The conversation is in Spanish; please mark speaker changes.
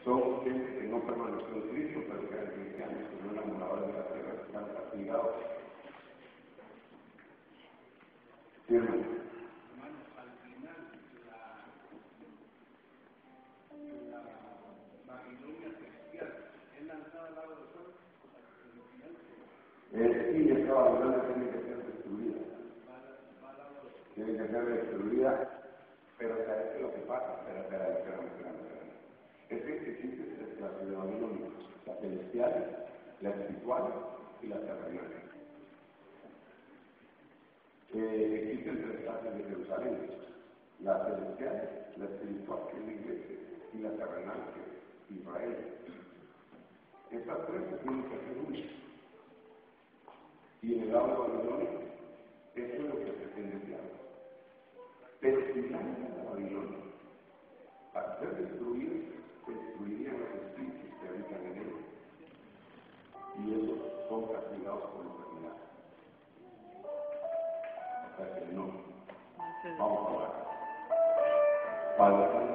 Speaker 1: son gente que no permaneció en Cristo, pero que eran cristianos, que no eran moradores de la tierra, que están castigados. ¿Sí, hermano?
Speaker 2: Al final, la Babilonia celestial es lanzada al lago del fuego.
Speaker 1: Sí, esta Babilonia tiene que ser destruida. Tiene que ser destruida, pero ¿sabes qué es lo que pasa? Espera. Es que existe tres clases de Babilonia: la celestial, la espiritual y la terrenal. Existen tres clases de Jerusalén: la celestial, la espiritual, que es la iglesia, y la terrenal, que es Israel. Estas tres se tienen que hacer una. Y en el lado de Babilonia, eso es lo que pretende el diablo. Destinar a la Babilonia para ser destruidos, destruirían los espíritus que habitan en él. Y ellos son castigados por la eternidad. O sea que no. Vamos a orar. Padre,